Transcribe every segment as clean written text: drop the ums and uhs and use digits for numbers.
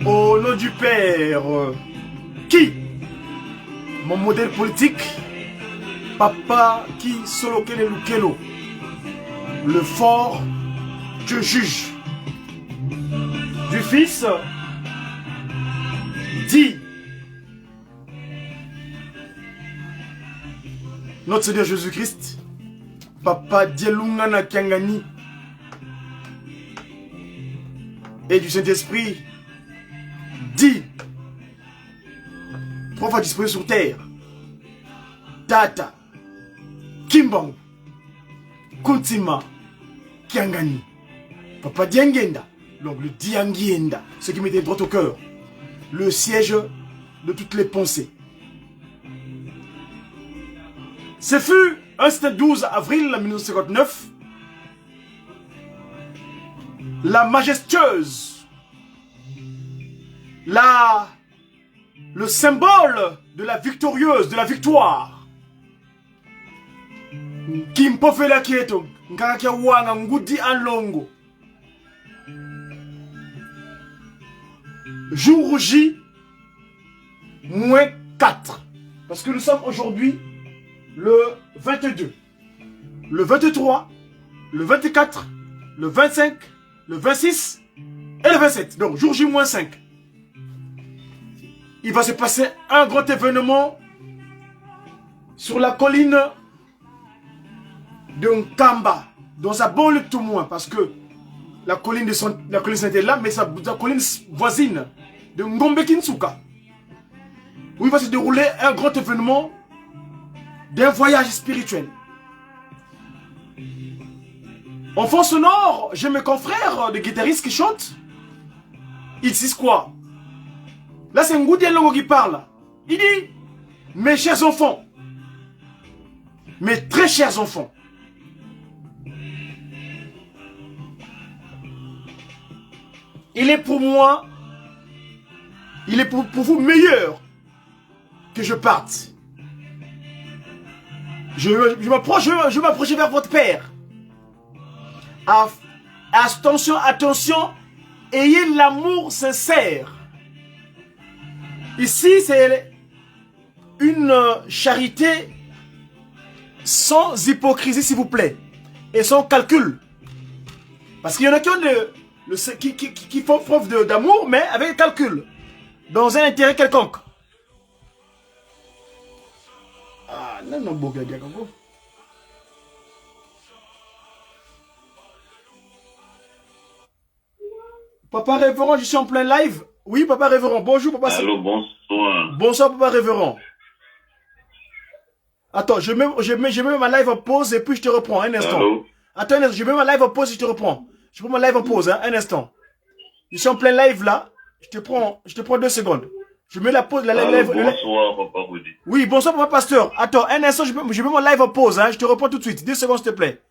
Au nom du Père, qui? Mon modèle politique, Papa qui solo kele lukelo, le fort, Dieu juge. Du Fils, dit, notre Seigneur Jésus-Christ, Papa Dielungana Kiangani, et du Saint-Esprit, dit, trois fois disposé sur terre, Tata, Kimbang, Kuntima, Kiangani, Papa Diangenda, donc le Diangienda, ce qui m'était droit au cœur, le siège de toutes les pensées. Ce fut un 12 avril 1959, la majestueuse, le symbole de la victorieuse, de la victoire. Kimpofela kieto, nkarakia wanga ngudi anlongo. Jour J, moins 4. Parce que nous sommes aujourd'hui le 22, le 23, le 24, le 25, le 26 et le 27. Donc jour J moins 5. Il va se passer un grand événement sur la colline de Nkamba, dans un bon lieu tout moins, parce que la colline était là, mais la colline voisine de Ngombe Kinsuka, où il va se dérouler un grand événement d'un voyage spirituel. En fond sonore, j'ai mes confrères de guitaristes qui chantent. Ils disent quoi? Là, c'est Ngoudi Longo qui parle. Il dit, mes chers enfants, mes très chers enfants, il est pour moi, il est pour vous meilleur que je parte. Je m'approche vers votre père. Attention, attention, ayez l'amour sincère. Ici, c'est une charité sans hypocrisie, s'il vous plaît, et sans calcul. Parce qu'il y en a qui ont qui font preuve d'amour, mais avec calcul, dans un intérêt quelconque. Ah, non, non, bon, Papa révérend, je suis en plein live. Oui, papa révérend. Bonjour, papa. Allô, bonsoir. Bonsoir, papa révérend. Attends, je mets ma live en pause et puis je te reprends. Un instant. Allô? Attends, un instant, je mets ma live en pause et je te reprends. Je prends ma live en pause, hein, un instant. Je suis en plein live là. Je te prends 2 secondes. Je mets la pause, la live. Bonsoir, papa Rudy. Oui, bonsoir, papa pasteur. Attends, un instant, je mets mon live en pause, hein. Je te reprends tout de suite. 2 secondes, s'il te plaît.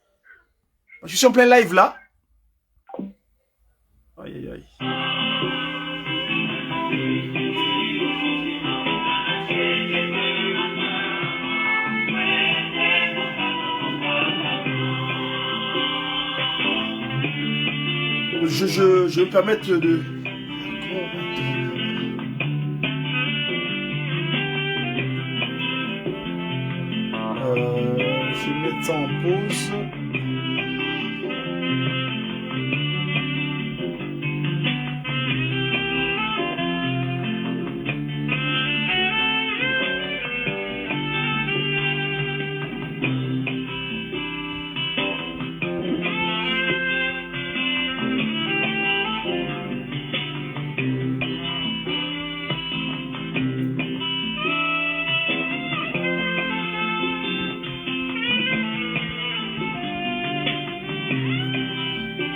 Je suis en plein live là. Aïe, aïe, aïe. Je vais me permettre de... je vais mettre ça en pause.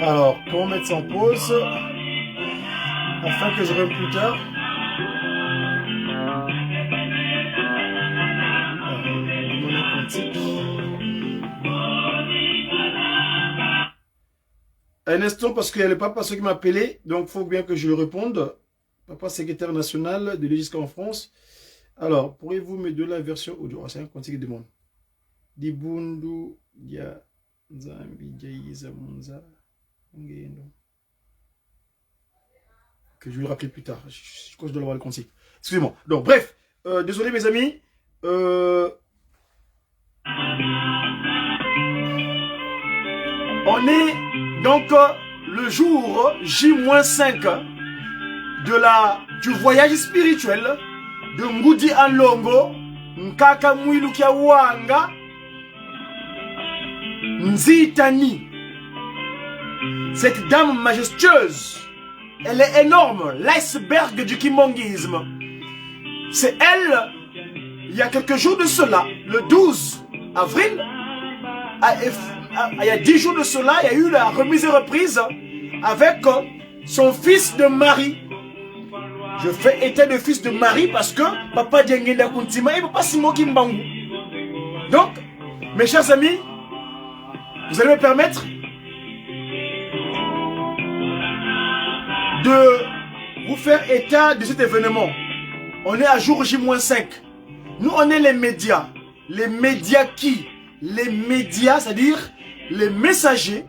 Alors, comment mettre ça en pause afin que je revienne plus tard. Un instant, parce qu'il y a le papa qui m'a appelé, donc il faut bien que je le réponde. Papa secrétaire national de l'EGISCA en France. Alors, pourriez-vous me donner la version audio? C'est un conseil qui demande. Dibundu ya Zambi Jaiza Munza. Que je vais le rappeler plus tard. Je crois que je dois avoir le conseil. Excusez-moi. Donc, bref. Désolé, mes amis. On est donc le jour J-5 du voyage spirituel de Ngoudi Longo, Nkaka Mwilukia Wanga, Nzitani. Cette dame majestueuse, elle est énorme, l'iceberg du kimbongisme. C'est elle, il y a quelques jours de cela, le 12 avril, il y a 10 jours de cela, il y a eu la remise et reprise avec son fils de Marie. Je fais état de fils de Marie parce que Papa Diengenda Kuntima et Papa Simo Kimbangu. Donc, mes chers amis, vous allez me permettre de vous faire état de cet événement. On est à jour J-5. Nous, on est les médias. Les médias qui? Les médias, c'est-à-dire les messagers,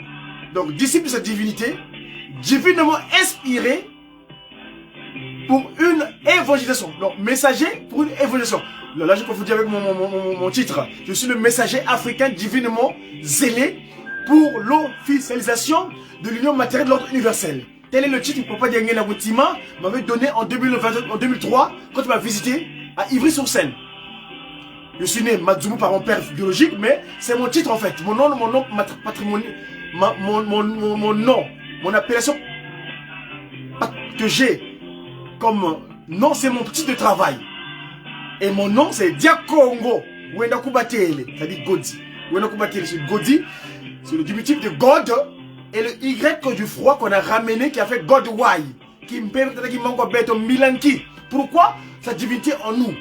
donc disciples de sa divinité, divinement inspirés pour une évangélisation. Donc, messager pour une évangélisation. Là, je peux vous dire avec mon titre. Je suis le messager africain divinement zélé pour l'officialisation de l'union matérielle de l'ordre universel. Tel est le titre que Papa Diengenda Kuntima m'avait donné en 2003 quand il m'a visité à Ivry-sur-Seine. Je suis né Madzoumou par mon père biologique, mais c'est mon titre en fait. Mon nom, patrimonial, mon nom, mon appellation que j'ai comme nom, c'est mon titre de travail. Et mon nom, c'est Diakongo. Wenda Kubatele, c'est-à-dire Godi. Wenda Kubatele, c'est Godi. C'est le diminutif de God et le Y du froid qu'on a ramené qui a fait God Why. Qui me permet de dire Milanki. Pourquoi? Sa divinité en nous.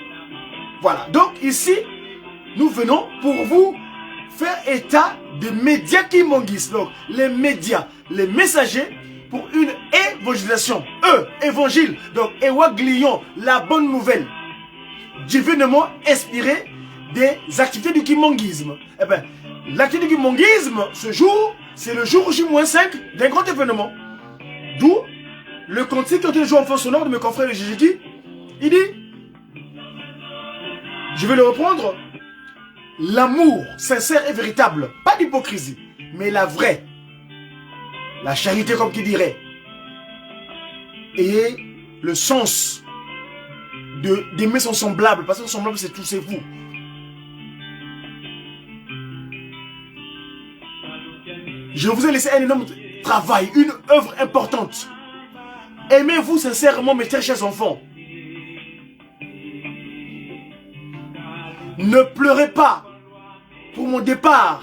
Voilà. Donc ici, nous venons pour vous faire état des médias qui monguissent. Donc les médias, les messagers pour une évangélisation. Évangile. Donc Ewaglion, la bonne nouvelle. Divinement inspiré des activités du kimonguisme. Eh bien, l'activité du kimonguisme, ce jour, c'est le jour J-5 d'un grand événement. D'où le cantique que je joue en fond sonore de mes confrères de GGT. Il dit, je vais le reprendre, l'amour sincère et véritable, pas d'hypocrisie, mais la vraie, la charité comme qui dirait, et le sens d'aimer son semblable, parce que son semblable c'est tout, c'est vous. Je vous ai laissé un énorme travail, une œuvre importante. Aimez-vous sincèrement mes très chers enfants. Ne pleurez pas pour mon départ.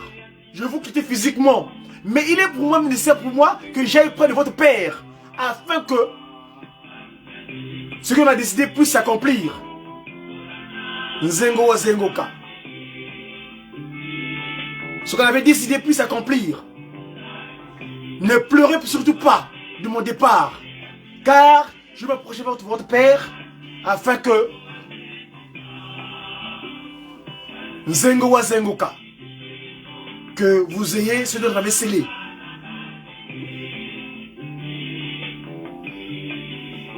Je vais vous quitter physiquement. Mais il est pour moi nécessaire pour moi que j'aille près de votre Père. Afin que ce qu'on a décidé puisse s'accomplir. Nzengo wa Zengoka. Ce qu'on avait décidé puisse s'accomplir. Ne pleurez surtout pas de mon départ. Car je vais m'approcher de votre Père afin que Nzengo wa Zengoka, que vous ayez ce dont vous avez scellé.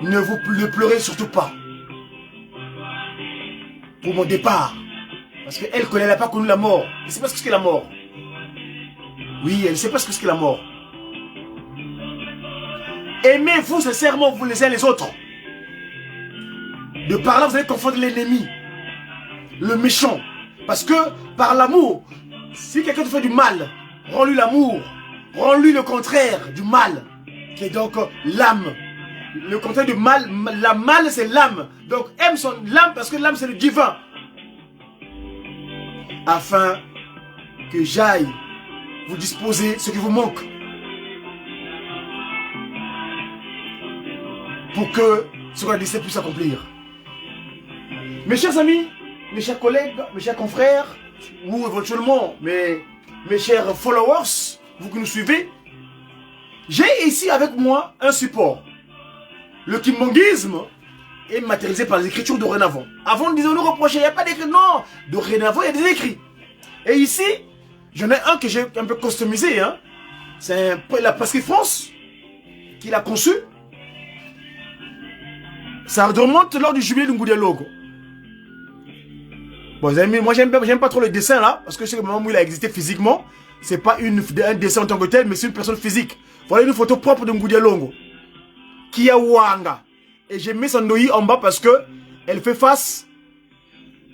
Ne pleurez surtout pas pour mon départ. Parce qu'elle connaît, elle n'a pas connu la mort. Elle ne sait pas ce qu'est la mort. Oui, elle ne sait pas ce qu'est la mort. Aimez-vous sincèrement vous les uns les autres. De par là, vous allez confondre l'ennemi, le méchant. Parce que par l'amour, si quelqu'un te fait du mal, rends-lui l'amour. Rends-lui le contraire du mal, qui est donc l'âme. Le contraire du mal, la mal c'est l'âme. Donc aime son l'âme parce que l'âme c'est le divin. Afin que j'aille vous disposer ce qui vous manque. Pour que ce qu'on a décidé puisse s'accomplir. Mes chers amis, mes chers collègues, mes chers confrères, ou éventuellement mes chers followers, vous qui nous suivez, j'ai ici avec moi un support. Le kimonguisme est matérialisé par les écritures dorénavant. Avant, on disait, on nous reprochait, il n'y a pas d'écrit. Non, dorénavant, il y a des écrits. Et ici, j'en ai un que j'ai un peu customisé. Hein. C'est la Presqu'île France qui l'a conçu. Ça remonte lors du jubilé de Ngoudia Logo. Bon, les amis, moi j'aime pas trop le dessin là, parce que je sais que le moment où il a existé physiquement, c'est pas un dessin en tant que tel, mais c'est une personne physique. Voilà une photo propre de Ngoudia Longo. Kia Wanga. Et j'ai mis son doyi en bas parce que elle fait face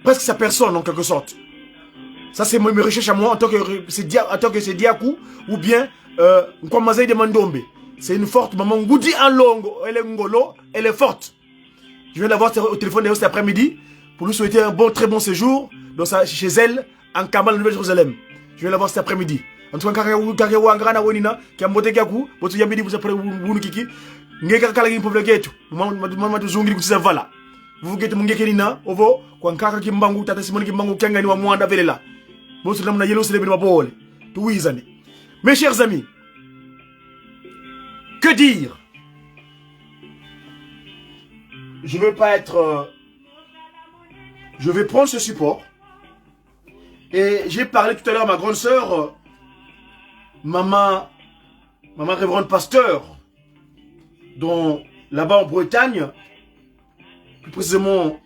presque sa personne en quelque sorte. Ça c'est mes recherches à moi en tant que c'est Diakou ou bien Nkwamazaï de Mandombe. C'est une forte maman Ngoudi en longo, elle est ngolo, elle est forte. Je viens d'avoir au téléphone d'ailleurs cet après-midi pour lui souhaiter un très bon séjour chez elle en Kamal, Nouvelle-Jérusalem. Je viens d'avoir cet après-midi. En tout cas, mes chers amis, que dire? Je veux pas être... je vais prendre ce support. Et j'ai parlé tout à l'heure à ma grande sœur, maman révérende pasteur, dont là-bas en Bretagne, plus précisément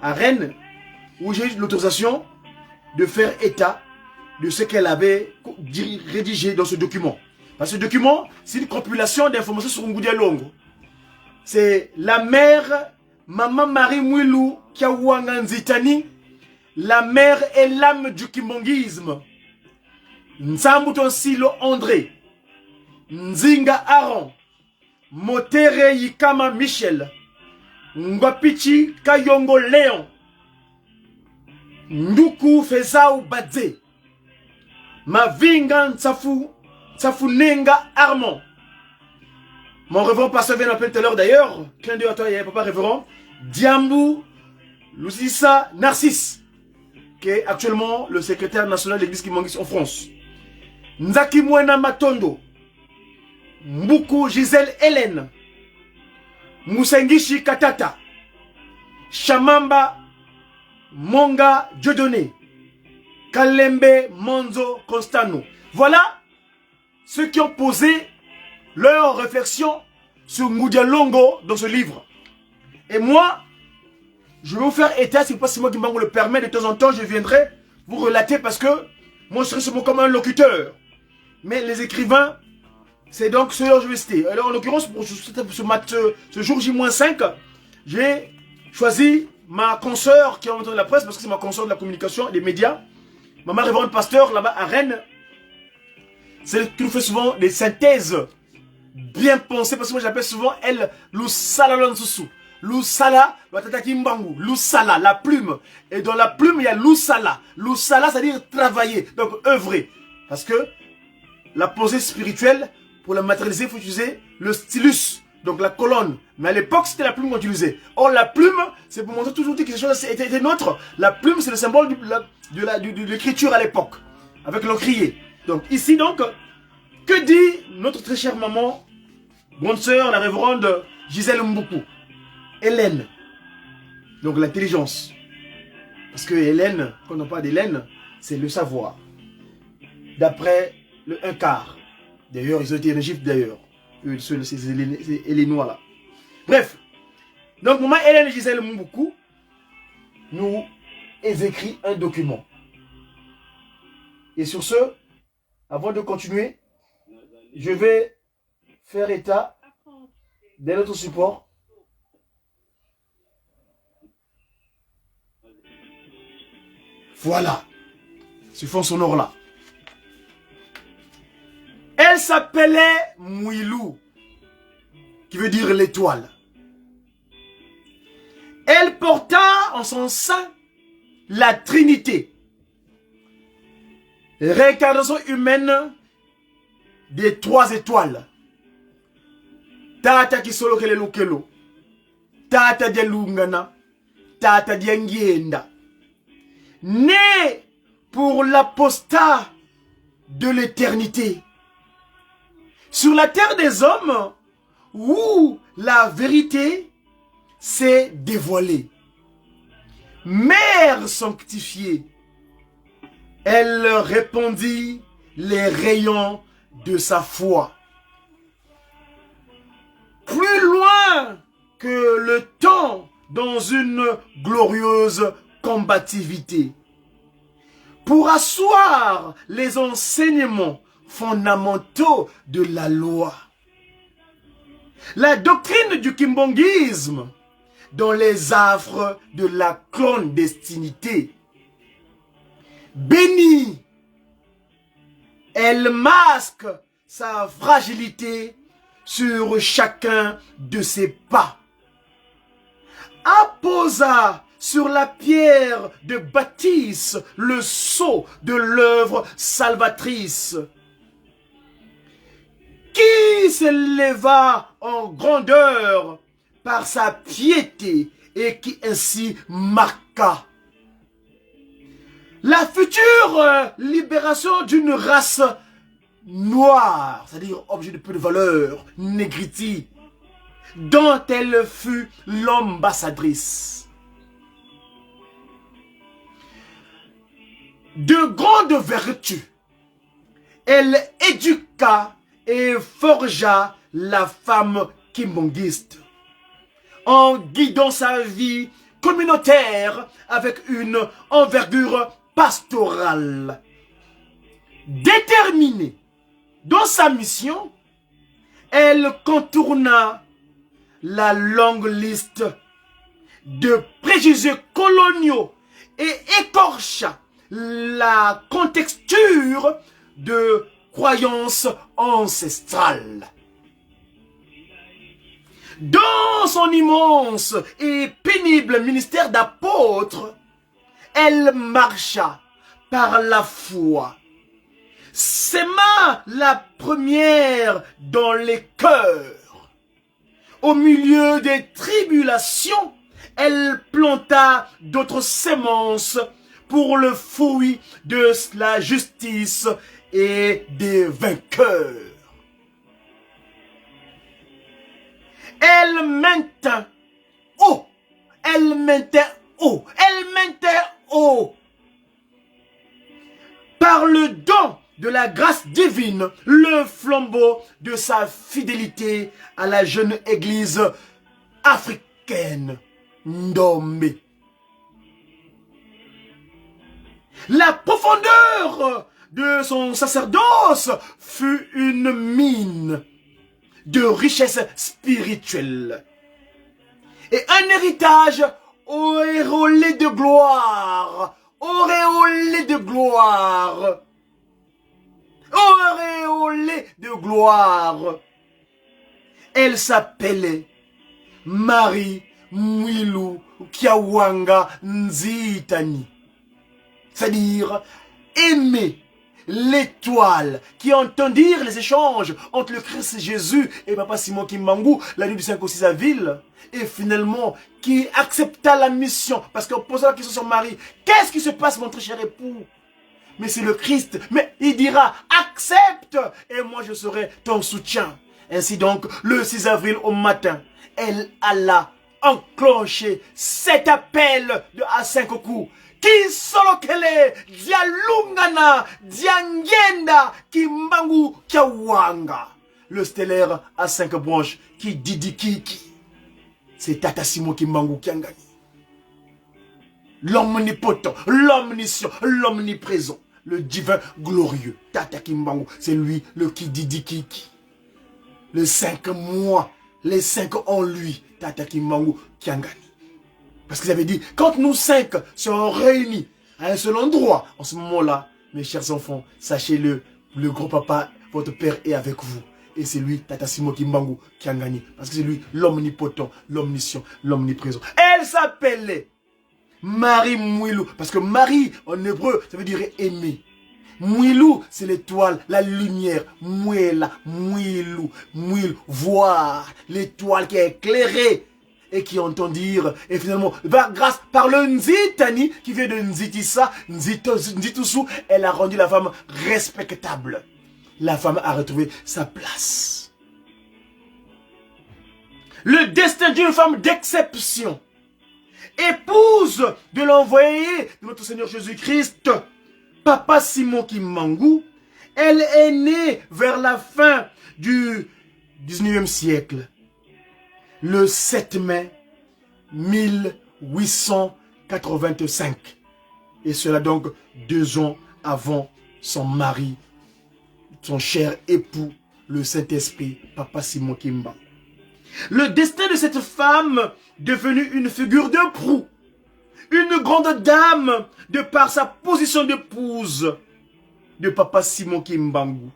à Rennes, où j'ai eu l'autorisation de faire état de ce qu'elle avait rédigé dans ce document. Parce que ce document, c'est une compilation d'informations sur Ngoudia Longo. C'est la mère, Maman Marie Mwilou Kiawanga Nzitani, la mère et l'âme du kimbongisme. Nsambuton Silo André, Nzinga Aaron, Motere Yikama Michel, Ngwapichi Kayongo Léon, Nduku Fezao Badze, Mavinga Tsafunenga Armand. Mon révérend pasteur vient d'appeler tout à l'heure d'ailleurs, clin d'œil à toi, il y a papa révérend, Diambou Lusissa Narcisse, qui est actuellement le secrétaire national de l'église Kimbongis en France. Nzaki Mwena Matondo, Mbuku Gisèle Hélène, Moussengishi Katata, Shamamba Monga Dieudonné, Kalembe Monzo Constano. Voilà ceux qui ont posé leur réflexion sur Ngoudia Longo dans ce livre. Et moi, je vais vous faire état, c'est pas si moi qui me le permet, de temps en temps je viendrai vous relater parce que moi je serai seulement comme un locuteur. Mais les écrivains, c'est donc ceux dont je vais citer. Alors en l'occurrence, pour ce jour J-5, j'ai choisi ma consoeur qui est en de la presse, parce que c'est ma consoeur de la communication et des médias. Maman révérende pasteur là-bas à Rennes. C'est elle qui nous fait souvent des synthèses bien pensées, parce que moi j'appelle souvent elle Lusala Lansusu. Lusala, Lusala, la plume. Et dans la plume, il y a Lusala. Lusala, c'est-à-dire travailler, donc œuvrer. Parce que la pensée spirituelle, pour la matérialiser, il faut utiliser le stylus, donc la colonne. Mais à l'époque, c'était la plume qu'on utilisait. Or, la plume, c'est pour montrer toujours que quelque chose était nôtre. La plume, c'est le symbole de l'écriture à l'époque, avec l'encrier. Donc ici, donc, que dit notre très chère maman, grande sœur, la révérende Gisèle Mboukou? Hélène, donc l'intelligence. Parce que Hélène, quand on parle d'Hélène, c'est le savoir. D'après le un quart. D'ailleurs, ils ont été en Égypte d'ailleurs. Ces Hélénois là. Bref. Donc, maman Hélène Gisèle Mboukou nous écrit un document. Et sur ce, avant de continuer, je vais faire état de notre support. Voilà, ce fond sonore là. Elle s'appelait Mouilou, qui veut dire l'étoile. Elle porta en son sein la Trinité, réincarnation humaine des 3 étoiles. Tata Kisolo Kelelo Kelo, Tata Dialungana, Tata Diangienda. Né pour l'apostat de l'éternité. Sur la terre des hommes, où la vérité s'est dévoilée. Mère sanctifiée, elle répandit les rayons de sa foi. Plus loin que le temps dans une glorieuse combativité, pour asseoir les enseignements fondamentaux de la loi. La doctrine du kimbongisme dans les affres de la clandestinité. Bénie, elle masque sa fragilité sur chacun de ses pas. Apposa sur la pierre de bâtisse le sceau de l'œuvre salvatrice, qui s'éleva en grandeur par sa piété et qui ainsi marqua la future libération d'une race noire, c'est-à-dire objet de peu de valeur, négriti, dont elle fut l'ambassadrice. De grandes vertus, elle éduqua et forgea la femme kimbongiste en guidant sa vie communautaire avec une envergure pastorale. Déterminée dans sa mission, elle contourna la longue liste de préjugés coloniaux et écorche la contexture de croyances ancestrales. Dans son immense et pénible ministère d'apôtre, elle marcha par la foi, sema la première dans les cœurs. Au milieu des tribulations, elle planta d'autres semences pour le fruit de la justice et des vainqueurs. Elle maintint haut, par le don de la grâce divine, le flambeau de sa fidélité à la jeune église africaine Ndombe. La profondeur de son sacerdoce fut une mine de richesse spirituelle et un héritage auréolé de gloire, auréolé de gloire, auréolé de gloire. Elle s'appelait Marie Mwilu Kiawanga Nzitani, c'est-à-dire aimer l'étoile qui entend dire les échanges entre le Christ Jésus et Papa Simon Kimbangu, la nuit du 5 au 6 avril, et finalement qui accepta la mission, parce qu'on posera la question sur Marie, qu'est-ce qui se passe mon très cher époux? Mais c'est le Christ, mais il dira accepte et moi je serai ton soutien. Ainsi donc, le 6 avril au matin, elle alla enclencher cet appel de A5 coups. Ki solokele dialungana diangenda kimbangu kiawanga. Le stellaire à 5 branches qui didi kiki. C'est Tata Simon Kimbangu Kiangani. L'omnipotent, l'omniscient, l'omniprésent, le divin glorieux. Tata Kimbangu, c'est lui le qui didi kiki. Le 5 mois, les 5 en lui. Tata Kimbangu Kiangani. Parce qu'ils avaient dit, quand nous 5 serons réunis à un seul endroit, en ce moment-là, mes chers enfants, sachez-le, le gros papa, votre père est avec vous. Et c'est lui, Tata Simon Kimbangu, qui a gagné. Parce que c'est lui, l'omnipotent, l'omniscient, l'omniprésent. Elle s'appelait Marie Mwilu. Parce que Marie, en hébreu, ça veut dire aimer. Mwilu, c'est l'étoile, la lumière. Mwela, Mwilu, Mwilu, voir l'étoile qui est éclairée. Et qui entend dire, et finalement, grâce par le Nzitani, qui vient de Nzitissa, Nzitusu, elle a rendu la femme respectable. La femme a retrouvé sa place. Le destin d'une femme d'exception, épouse de l'envoyé de notre Seigneur Jésus-Christ, Papa Simon Kimbangu, elle est née vers la fin du 19e siècle. Le 7 mai 1885. Et cela donc 2 ans avant son mari, son cher époux, le Saint-Esprit, Papa Simon Kimbangu. Le destin de cette femme, devenue une figure de proue, une grande dame, de par sa position d'épouse de Papa Simon Kimbangu,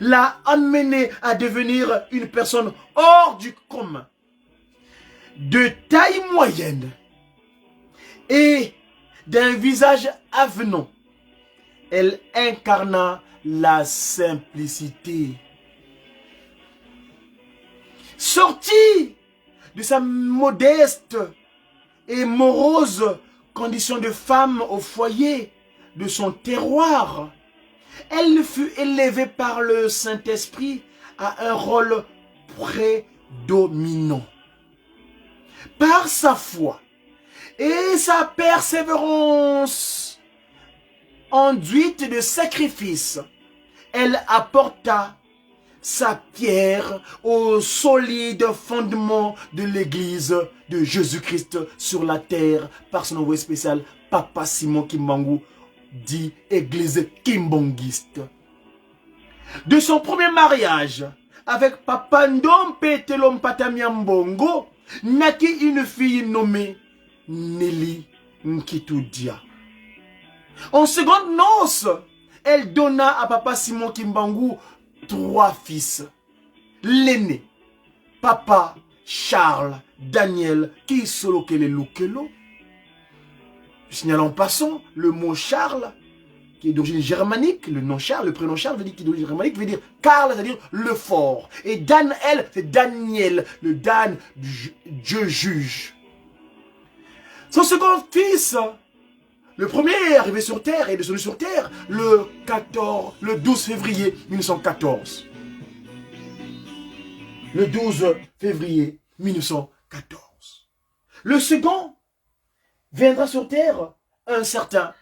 l'a amené à devenir une personne hors du commun, de taille moyenne et d'un visage avenant. Elle incarna la simplicité. Sortie de sa modeste et morose condition de femme au foyer de son terroir, elle fut élevée par le Saint-Esprit à un rôle prédominant. Par sa foi et sa persévérance enduite de sacrifices, elle apporta sa pierre au solide fondement de l'église de Jésus-Christ sur la terre par son envoyé spécial, Papa Simon Kimbangu, dit église kimbangiste. De son premier mariage avec Papa Ndompe Telom Patamiambongo, naquit une fille nommée Nelly Nkitudia. En seconde noce, elle donna à papa Simon Kimbangu 3 fils. L'aîné, papa Charles Daniel Kisolokele Lukelo. Signalons en passant, le mot Charles, qui est d'origine germanique, le nom Charles, le prénom Charles, qui est d'origine germanique, veut dire Karl, c'est-à-dire le fort. Et Daniel, c'est Daniel, le Dan, Dieu juge. Son second fils, le premier est arrivé sur Terre et est descendu sur Terre le 12 février 1914. Le 12 février 1914. Le second viendra sur Terre un certain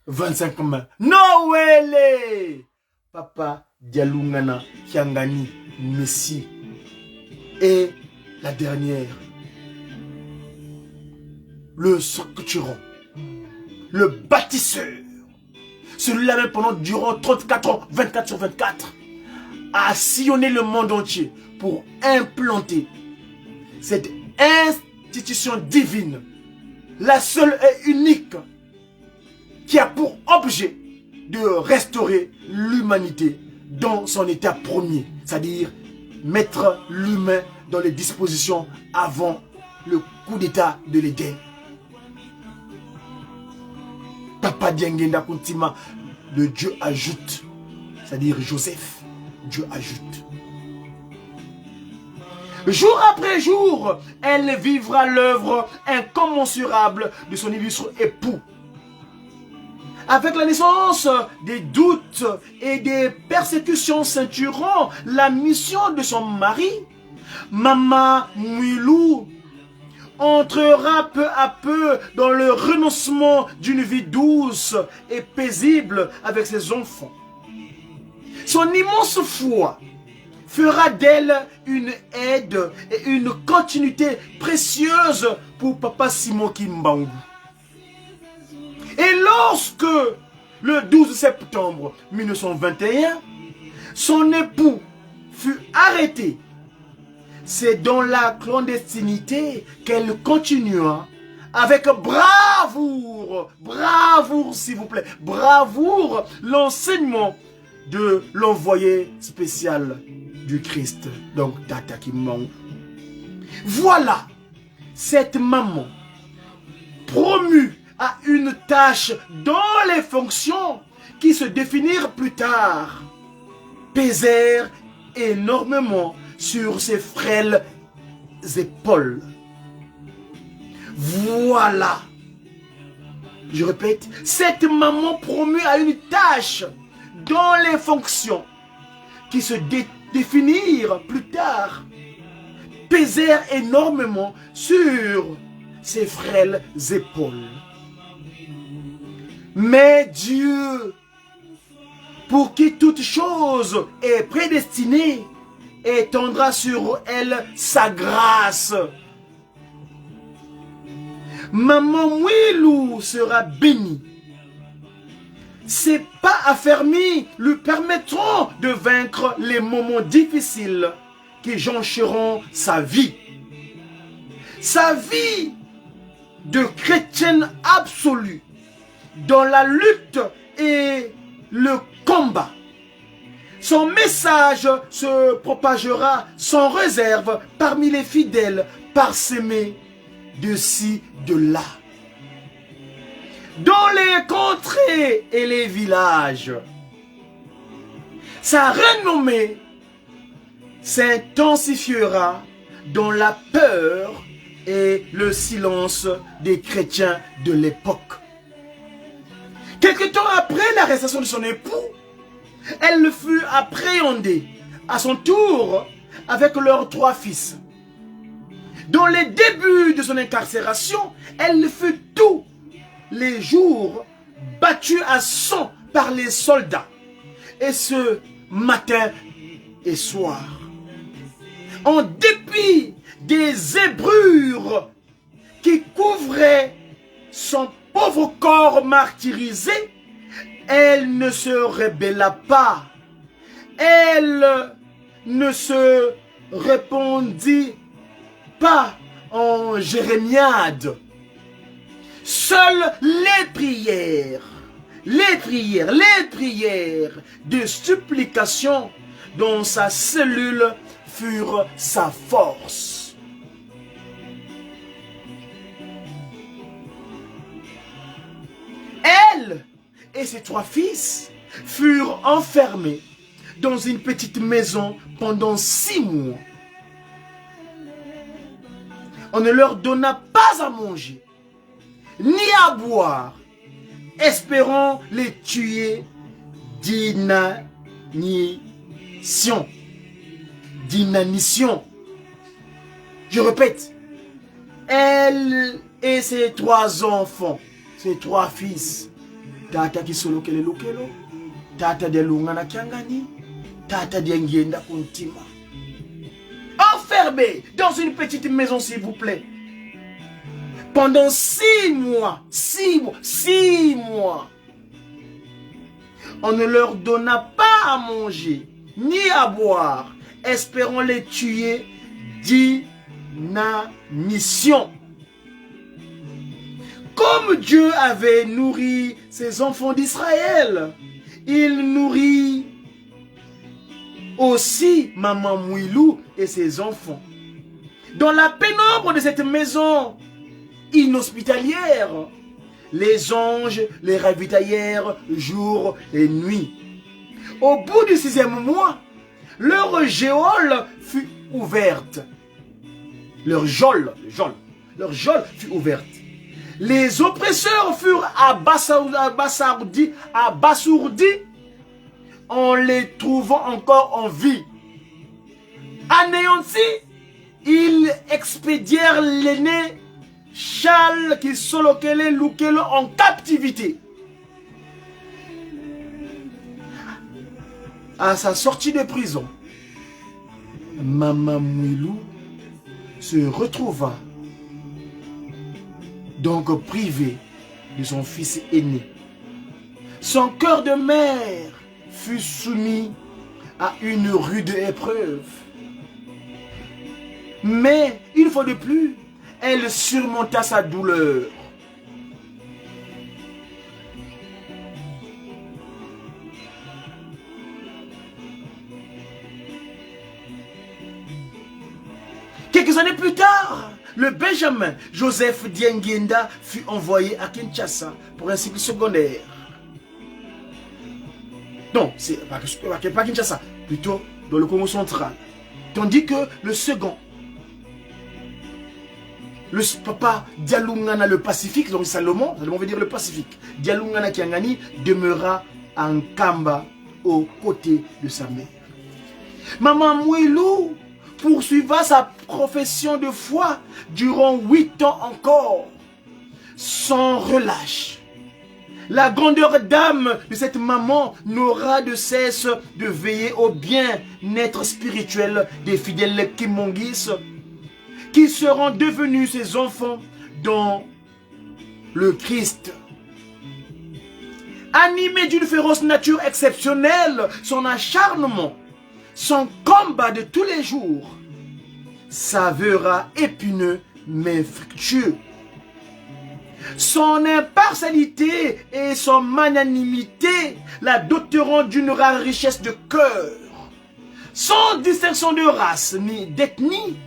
25 mai. Noël! Papa Dialungana Kiangani Messi. Et la dernière, le structurant, le bâtisseur, celui-là même durant 34 ans, 24 sur 24, a sillonné le monde entier pour implanter cette institution divine, la seule et unique, qui a pour objet de restaurer l'humanité dans son état premier, c'est-à-dire mettre l'humain dans les dispositions avant le coup d'état de l'Éden. Papa Diangenda Kuntima, le Dieu ajoute, c'est-à-dire Joseph, Dieu ajoute. Jour après jour, elle vivra l'œuvre incommensurable de son illustre époux. Avec la naissance des doutes et des persécutions ceinturant la mission de son mari, Mama Mwilou entrera peu à peu dans le renoncement d'une vie douce et paisible avec ses enfants. Son immense foi fera d'elle une aide et une continuité précieuse pour Papa Simon Kimbangu. Et lorsque, le 12 septembre 1921, son époux fut arrêté, c'est dans la clandestinité qu'elle continua avec bravoure, s'il vous plaît, bravoure, l'enseignement de l'envoyé spécial du Christ, donc Tata Kimbangu. Voilà cette maman promue à une tâche dans les fonctions qui se définirent plus tard, pesèrent énormément sur ses frêles épaules. Voilà, je répète, cette maman promue à une tâche dans les fonctions qui se définirent plus tard, pesèrent énormément sur ses frêles épaules. Mais Dieu, pour qui toute chose est prédestinée, étendra sur elle sa grâce. Maman Mwilou sera bénie. Ses pas affermis lui permettront de vaincre les moments difficiles qui joncheront sa vie. Sa vie de chrétienne absolue, dans la lutte et le combat. Son message se propagera sans réserve parmi les fidèles, parsemés de ci, de là. Dans les contrées et les villages, sa renommée s'intensifiera dans la peur et le silence des chrétiens de l'époque. Quelque temps après l'arrestation de son époux, elle fut appréhendée à son tour avec leurs 3 fils. Dans les débuts de son incarcération, elle fut tous les jours battue à sang par les soldats. Et ce matin et soir, en dépit des zébrures qui couvraient son pauvre corps martyrisé, elle ne se rébella pas. Elle ne se répandit pas en jérémiade. Seules les prières de supplication dans sa cellule furent sa force. Elle et ses 3 fils furent enfermés dans une petite maison pendant 6 mois. On ne leur donna pas à manger, ni à boire, espérant les tuer d'inanition. Je répète, elle et ses 3 enfants, ses 3 fils, tata kisolo kele lukelo, tata de lungana kiangani, tata de ngienda kuntima. Enfermés dans une petite maison, s'il vous plaît. Pendant 6 mois. 6 mois. On ne leur donna pas à manger, ni à boire, espérant les tuer d'inanition. Comme Dieu avait nourri ses enfants d'Israël, il nourrit aussi Maman Mouilou et ses enfants. Dans la pénombre de cette maison inhospitalière, les anges les ravitaillèrent jour et nuit. Au bout du 6e mois, leur geôle fut ouverte. Leur geôle fut ouverte. Les oppresseurs furent abasourdis en les trouvant encore en vie. Anéantis, ils expédièrent l'aîné Charles qui solokele Lukelo en captivité. À sa sortie de prison, Maman Mouilou se retrouva donc privée de son fils aîné. Son cœur de mère fut soumis à une rude épreuve. Mais, une fois de plus, elle surmonta sa douleur. Quelques années plus tard, le Benjamin Joseph Diengenda fut envoyé à Kinshasa pour un cycle secondaire. Non, c'est pas Kinshasa, plutôt dans le Congo central. Tandis que le second, le papa Dialungana le Pacifique, donc Salomon veut dire le Pacifique, Dialungana Kiangani demeura en Kamba aux côtés de sa mère. Maman Mouilou poursuiva sa profession de foi durant 8 ans encore, sans relâche. La grandeur d'âme de cette maman n'aura de cesse de veiller au bien-être spirituel des fidèles Kimongis qui seront devenus ses enfants dans le Christ. Animé d'une féroce nature exceptionnelle, son acharnement, son combat de tous les jours s'avérera épineux mais fructueux. Son impartialité et son magnanimité la doteront d'une rare richesse de cœur. Sans distinction de race ni d'ethnie,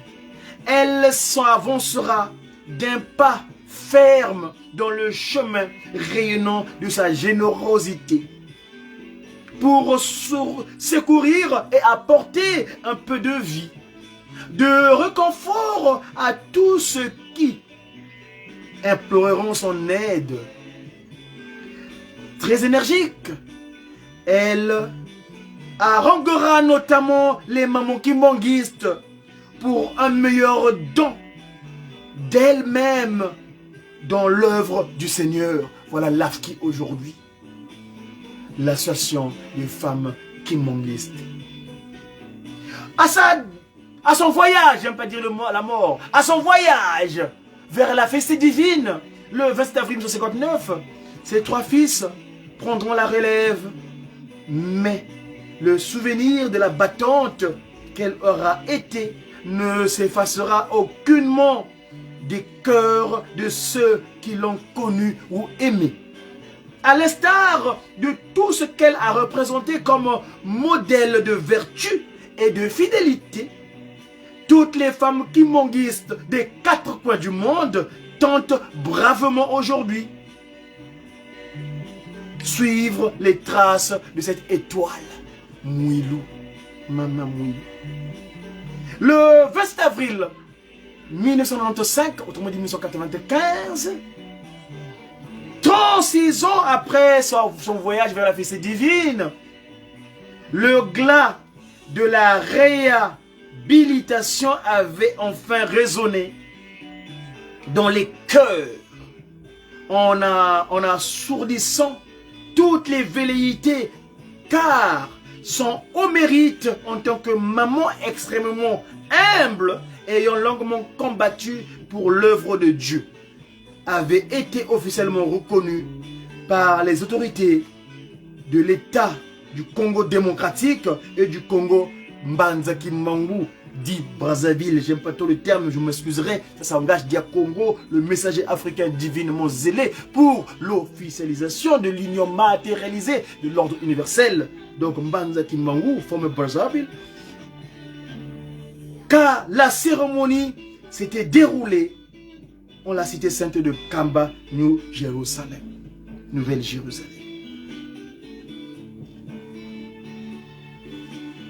elle s'avancera d'un pas ferme dans le chemin rayonnant de sa générosité pour secourir et apporter un peu de vie, de réconfort à tous ceux qui imploreront son aide. Très énergique, elle haranguera notamment les mamans kimbanguistes pour un meilleur don d'elle-même dans l'œuvre du Seigneur. Voilà l'AFKI aujourd'hui, l'association des femmes kimbanguistes. À son voyage, j'aime pas dire la mort, à son voyage vers la fête divine, le 27 avril 1959, ses 3 fils prendront la relève, mais le souvenir de la battante qu'elle aura été ne s'effacera aucunement des cœurs de ceux qui l'ont connu ou aimé. À l'instar de tout ce qu'elle a représenté comme modèle de vertu et de fidélité, toutes les femmes kimonguistes des 4 coins du monde tentent bravement aujourd'hui suivre les traces de cette étoile. Mouilou, Maman Mouilou. Le 20 avril 1995, autrement dit 1995, 36 ans après son voyage vers la fessée divine, le glas de la réhabilitation avait enfin résonné dans les cœurs en assourdissant toutes les velléités, car son haut mérite en tant que maman extrêmement humble, ayant longuement combattu pour l'œuvre de Dieu, avait été officiellement reconnu par les autorités de l'État du Congo démocratique et du Congo Mbanza Kimbangu, dit Brazzaville. J'aime pas trop le terme, je m'excuserai. Ça engage Dia Congo, le messager africain divinement zélé pour l'officialisation de l'union matérialisée de l'ordre universel. Donc Mbanza Kimbangu, forme Brazzaville. Car la cérémonie s'était déroulée en la cité sainte de Kamba, New Jérusalem, Nouvelle-Jérusalem.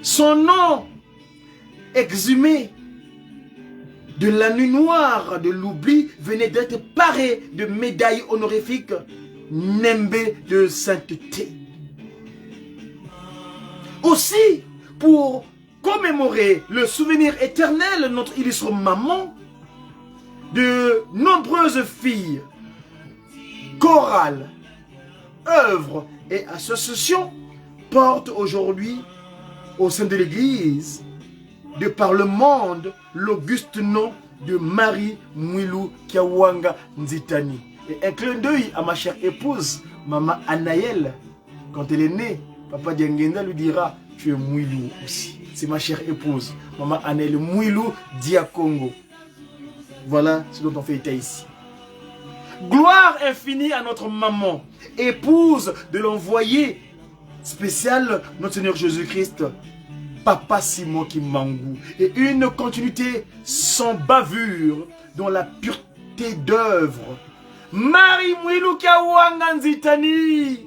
Son nom exhumé de la nuit noire de l'oubli venait d'être paré de médailles honorifiques Nembe de sainteté. Aussi, pour commémorer le souvenir éternel de notre illustre maman, de nombreuses filles, chorales, œuvres et associations portent aujourd'hui au sein de l'Église, de par le monde, l'auguste nom de Marie Mouilou Kiawanga Nzitani. Et un clin d'œil à ma chère épouse, Maman Anaël. Quand elle est née, Papa Diangenda lui dira, tu es Mouilou aussi. C'est ma chère épouse, Maman Anaël Mouilou Diakongo. Voilà ce dont on fait état ici. Gloire infinie à notre maman, épouse de l'envoyé spécial, notre Seigneur Jésus-Christ, Papa Simon Kimbangu, et une continuité sans bavure dans la pureté d'œuvre. Marie Mouilou Kiawanga Nzitani,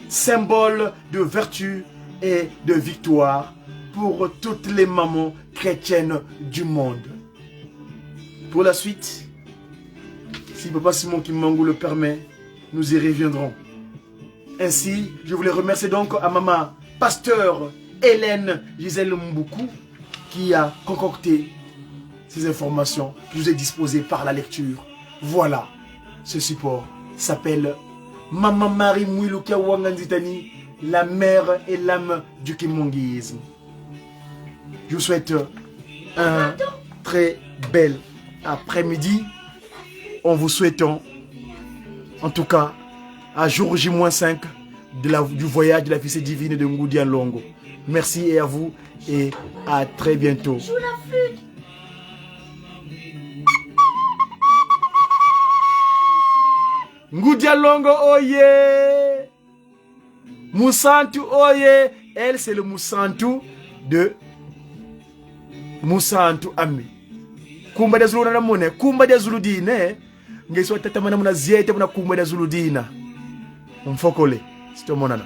symbole de vertu et de victoire pour toutes les mamans chrétiennes du monde. Pour la suite, si Papa Simon Kimbangu le permet, nous y reviendrons. Ainsi, je voulais remercier donc à Maman Pasteur Hélène Gisèle Mboukou qui a concocté ces informations que je vous ai disposées par la lecture. Voilà, ce support s'appelle Maman Marie Mouilou Kiawanga Nzitani, la mère et l'âme du kimonguisme. Je vous souhaite un très bel après-midi en vous souhaitant, en tout cas, à jour J-5 du voyage de la fessée divine de Ngoudia Longo. Merci et à vous et à très bientôt. Joue la flûte. Ngoudia Longo oye, Moussantou oye. Elle c'est le Moussantou de Moussantou Ami. Kumba de Zulu na mune, kumba de Zulu dine. Ngeso tata mana muna ziete muna kumba de Zulu dina. Mfokole, sito monana.